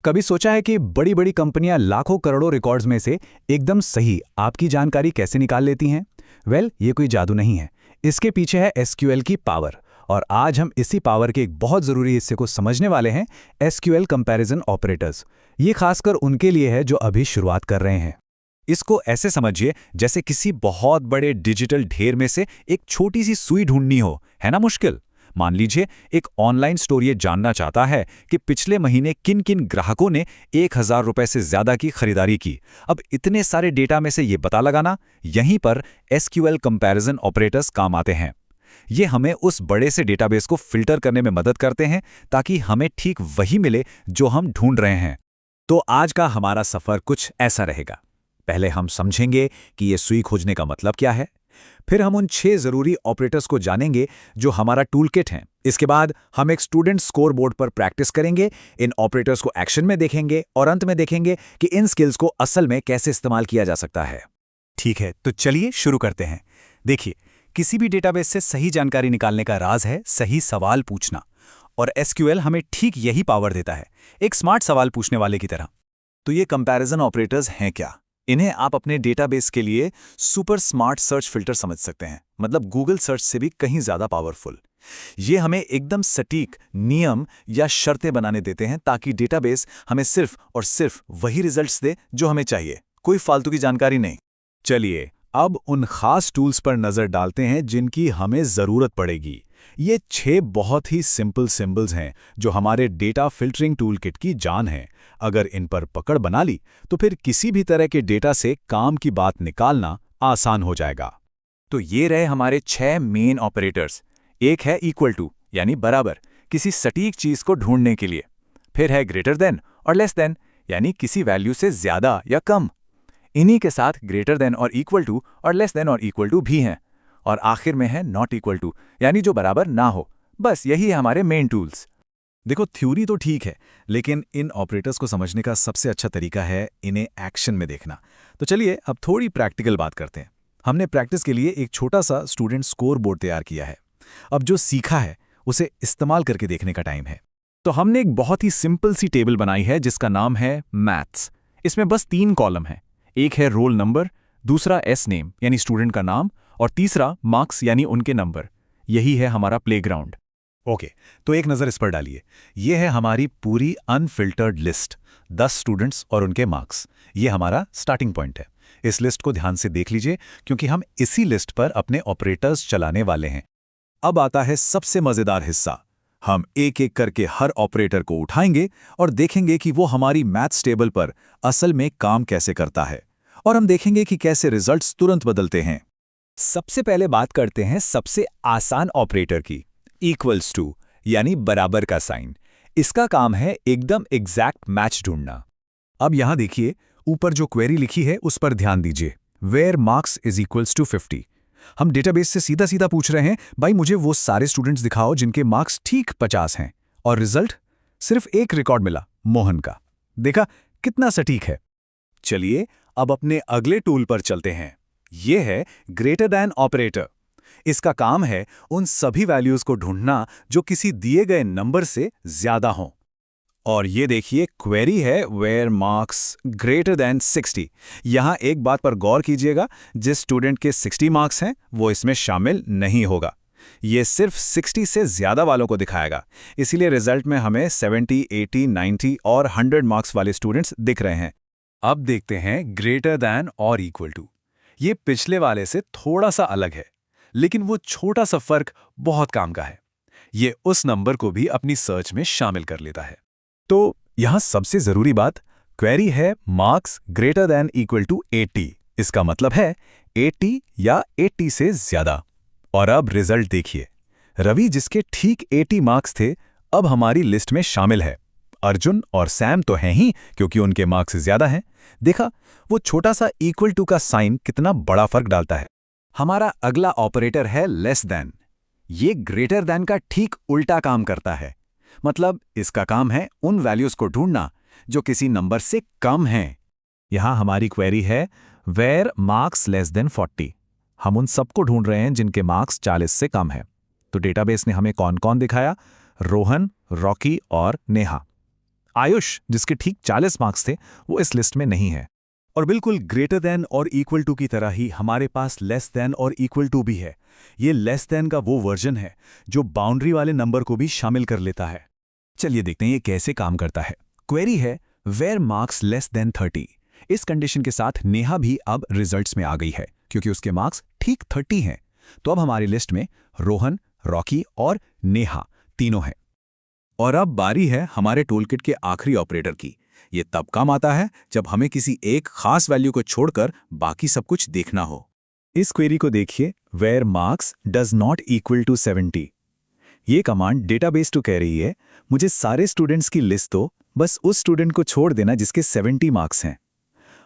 कभी सोचा है कि बड़ी बड़ी कंपनियां लाखों करोड़ों रिकॉर्ड्स में से एकदम सही आपकी जानकारी कैसे निकाल लेती हैं? ये कोई जादू नहीं है। इसके पीछे है एसक्यूएल की पावर। और आज हम इसी पावर के एक बहुत ज़रूरी हिस्से को समझने वाले हैं, एसक्यूएल कंपैरिजन ऑपरेटर्स। ये खासकर उनके लिए है जो अभी शुरुआत कर रहे हैं। इसको ऐसे समझिए जैसे किसी बहुत बड़े डिजिटल ढेर में से एक छोटी सी सुई ढूंढनी हो, है ना मुश्किल। मान लीजिए एक ऑनलाइन स्टोर ये जानना चाहता है कि पिछले महीने किन किन ग्राहकों ने 1,000 रुपए से ज्यादा की खरीदारी की। अब इतने सारे डेटा में से ये पता लगाना, यहीं पर एसक्यूएल कंपैरिजन ऑपरेटर्स काम आते हैं। ये हमें उस बड़े से डेटाबेस को फिल्टर करने में मदद करते हैं ताकि हमें ठीक वही मिले जो हम ढूंढ रहे हैं। तो आज का हमारा सफर कुछ ऐसा रहेगा। पहले हम समझेंगे कि ये सुई खोजने का मतलब क्या है। फिर हम उन 6 जरूरी ऑपरेटर्स को जानेंगे जो हमारा टूलकिट हैं। इसके बाद हम एक स्टूडेंट स्कोर बोर्ड पर प्रैक्टिस करेंगे, इन ऑपरेटर्स को एक्शन में देखेंगे और अंत में देखेंगे कि इन स्किल्स को असल में कैसे इस्तेमाल किया जा सकता है। ठीक है, तो चलिए शुरू करते हैं। देखिए, किसी भी डेटाबेस से सही जानकारी निकालने का राज है सही सवाल पूछना। और एसक्यूएल हमें ठीक यही पावर देता है, एक स्मार्ट सवाल पूछने वाले की तरह। तो ये कंपैरिजन ऑपरेटर्स हैं क्या? इन्हें आप अपने डेटाबेस के लिए सुपर स्मार्ट सर्च फिल्टर समझ सकते हैं, मतलब गूगल सर्च से भी कहीं ज्यादा पावरफुल। ये हमें एकदम सटीक नियम या शर्तें बनाने देते हैं ताकि डेटाबेस हमें सिर्फ और सिर्फ वही रिजल्ट्स दे जो हमें चाहिए, कोई फालतू की जानकारी नहीं। चलिए अब उन खास टूल्स पर नजर डालते हैं जिनकी हमें जरूरत पड़ेगी। ये 6 बहुत ही सिंपल सिंबल्स हैं जो हमारे डेटा फिल्टरिंग टूलकिट की जान है। अगर इन पर पकड़ बना ली तो फिर किसी भी तरह के डेटा से काम की बात निकालना आसान हो जाएगा। तो ये रहे हमारे 6 मेन ऑपरेटर्स। एक है इक्वल टू यानी बराबर, किसी सटीक चीज को ढूंढने के लिए। फिर है ग्रेटर देन और लेस देन यानी किसी वैल्यू से ज्यादा या कम। इन्हीं के साथ ग्रेटर देन और इक्वल टू और लेस देन और इक्वल टू भी हैं। और आखिर में है नॉट इक्वल टू यानी जो बराबर ना हो। बस यही है हमारे मेन टूल्स। देखो, थ्योरी तो ठीक है, लेकिन इन ऑपरेटर्स को समझने का सबसे अच्छा तरीका है इन्हें एक्शन में देखना। तो चलिए अब थोड़ी प्रैक्टिकल बात करते हैं। हमने प्रैक्टिस के लिए एक छोटा सा स्टूडेंट स्कोर बोर्ड तैयार किया है। अब जो सीखा है उसे इस्तेमाल करके देखने का टाइम है। तो हमने एक बहुत ही सिंपल सी टेबल बनाई है जिसका नाम है मैथ्स। इसमें बस 3 कॉलम हैं। एक है रोल नंबर, दूसरा एस नेम यानी स्टूडेंट का नाम, और तीसरा मार्क्स यानी उनके नंबर। यही है हमारा प्लेग्राउंड। ओके, तो एक नज़र इस पर डालिए। यह है हमारी पूरी अनफिल्टर्ड लिस्ट, 10 स्टूडेंट्स और उनके मार्क्स। ये हमारा स्टार्टिंग पॉइंट है। इस लिस्ट को ध्यान से देख लीजिए क्योंकि हम इसी लिस्ट पर अपने ऑपरेटर्स चलाने वाले हैं। अब आता है सबसे मज़ेदार हिस्सा। हम एक एक करके हर ऑपरेटर को उठाएंगे और देखेंगे कि वो हमारी मैथ्स टेबल पर असल में काम कैसे करता है। और हम देखेंगे कि कैसे रिजल्ट्स तुरंत बदलते हैं। सबसे पहले बात करते हैं सबसे आसान ऑपरेटर की, इक्वल्स टू यानी बराबर का साइन। इसका काम है एकदम एग्जैक्ट मैच ढूंढना। अब यहां देखिए, ऊपर जो क्वेरी लिखी है उस पर ध्यान दीजिए, where marks is equals to 50। हम डेटाबेस से सीधा सीधा पूछ रहे हैं, भाई मुझे वो सारे स्टूडेंट्स दिखाओ जिनके मार्क्स ठीक 50 हैं। और रिजल्ट सिर्फ एक रिकॉर्ड मिला, मोहन का। देखा कितना सटीक है। चलिए अब अपने अगले टूल पर चलते हैं। यह है ग्रेटर दैन ऑपरेटर। इसका काम है उन सभी वैल्यूज को ढूंढना जो किसी दिए गए नंबर से ज्यादा हों। और ये देखिए, क्वेरी है वेयर मार्क्स ग्रेटर दैन 60। यहां एक बात पर गौर कीजिएगा, जिस स्टूडेंट के 60 मार्क्स हैं वो इसमें शामिल नहीं होगा। ये सिर्फ 60 से ज्यादा वालों को दिखाएगा। इसीलिए रिजल्ट में हमें 70, 80, 90 और 100 मार्क्स वाले स्टूडेंट्स दिख रहे हैं। अब देखते हैं ग्रेटर दैन और इक्वल टू। ये पिछले वाले से थोड़ा सा अलग है, लेकिन वो छोटा सा फर्क बहुत काम का है। ये उस नंबर को भी अपनी सर्च में शामिल कर लेता है। तो यहां सबसे जरूरी बात, क्वेरी है marks greater than equal to 80। इसका मतलब है 80 या 80 से ज्यादा। और अब रिजल्ट देखिए, रवि जिसके ठीक 80 मार्क्स थे अब हमारी लिस्ट में शामिल है। अर्जुन और सैम तो हैं ही क्योंकि उनके मार्क्स ज्यादा हैं। देखा, वो छोटा सा इक्वल टू का साइन कितना बड़ा फर्क डालता है। हमारा अगला ऑपरेटर है लेस देन। ये ग्रेटर देन का ठीक उल्टा काम करता है। मतलब इसका काम है उन वैल्यूज को ढूंढना जो किसी नंबर से कम हैं। यहां हमारी क्वेरी है वेयर मार्क्स लेस देन 40। हम उन सबको ढूंढ रहे हैं जिनके मार्क्स 40 से कम है। तो डेटाबेस ने हमें कौन कौन दिखाया? रोहन, रॉकी और नेहा। आयुष, जिसके ठीक 40 मार्क्स थे, वो इस लिस्ट में नहीं है। और बिल्कुल ग्रेटर देन और इक्वल टू की तरह ही हमारे पास लेस देन और इक्वल टू भी है। ये लेस देन का वो वर्जन है जो बाउंड्री वाले नंबर को भी शामिल कर लेता है। चलिए देखते हैं ये कैसे काम करता है। क्वेरी है वेयर मार्क्स लेस देन 30। इस कंडीशन के साथ नेहा भी अब रिजल्ट्स में आ गई है क्योंकि उसके मार्क्स ठीक 30 हैं। तो अब हमारी लिस्ट में रोहन, रॉकी और नेहा तीनों हैं। और अब बारी है हमारे टूलकिट के आखिरी ऑपरेटर की। ये तब काम आता है जब हमें किसी एक खास वैल्यू को छोड़कर बाकी सब कुछ देखना हो। इस क्वेरी को देखिए, where marks does not equal to 70। ये कमांड डेटाबेस टू कह रही है मुझे सारे स्टूडेंट्स की लिस्ट दो, बस उस स्टूडेंट को छोड़ देना जिसके 70 मार्क्स हैं।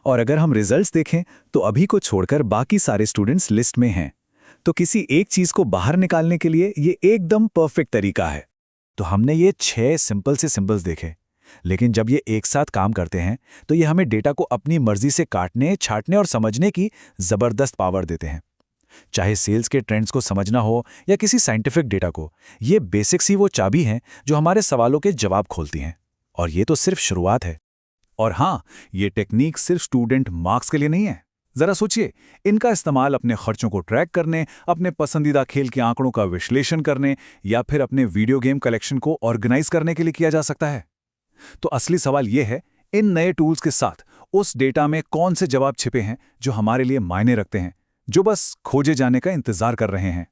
और अगर हम रिजल्ट्स देखें तो अभी को छोड़कर बाकी सारे स्टूडेंट्स लिस्ट में हैं। तो किसी एक चीज को बाहर निकालने के लिए ये एकदम परफेक्ट तरीका है। तो हमने ये 6 सिंपल से सिंबल्स देखे, लेकिन जब ये एक साथ काम करते हैं तो ये हमें डेटा को अपनी मर्जी से काटने, छांटने और समझने की जबरदस्त पावर देते हैं। चाहे सेल्स के ट्रेंड्स को समझना हो या किसी साइंटिफिक डेटा को, ये बेसिक्स ही वो चाबी हैं जो हमारे सवालों के जवाब खोलती हैं। और ये तो सिर्फ शुरुआत है। और हाँ, ये टेक्निक सिर्फ स्टूडेंट मार्क्स के लिए नहीं है। जरा सोचिए, इनका इस्तेमाल अपने खर्चों को ट्रैक करने, अपने पसंदीदा खेल के आंकड़ों का विश्लेषण करने या फिर अपने वीडियो गेम कलेक्शन को ऑर्गेनाइज करने के लिए किया जा सकता है। तो असली सवाल यह है, इन नए टूल्स के साथ उस डेटा में कौन से जवाब छिपे हैं जो हमारे लिए मायने रखते हैं, जो बस खोजे जाने का इंतजार कर रहे हैं।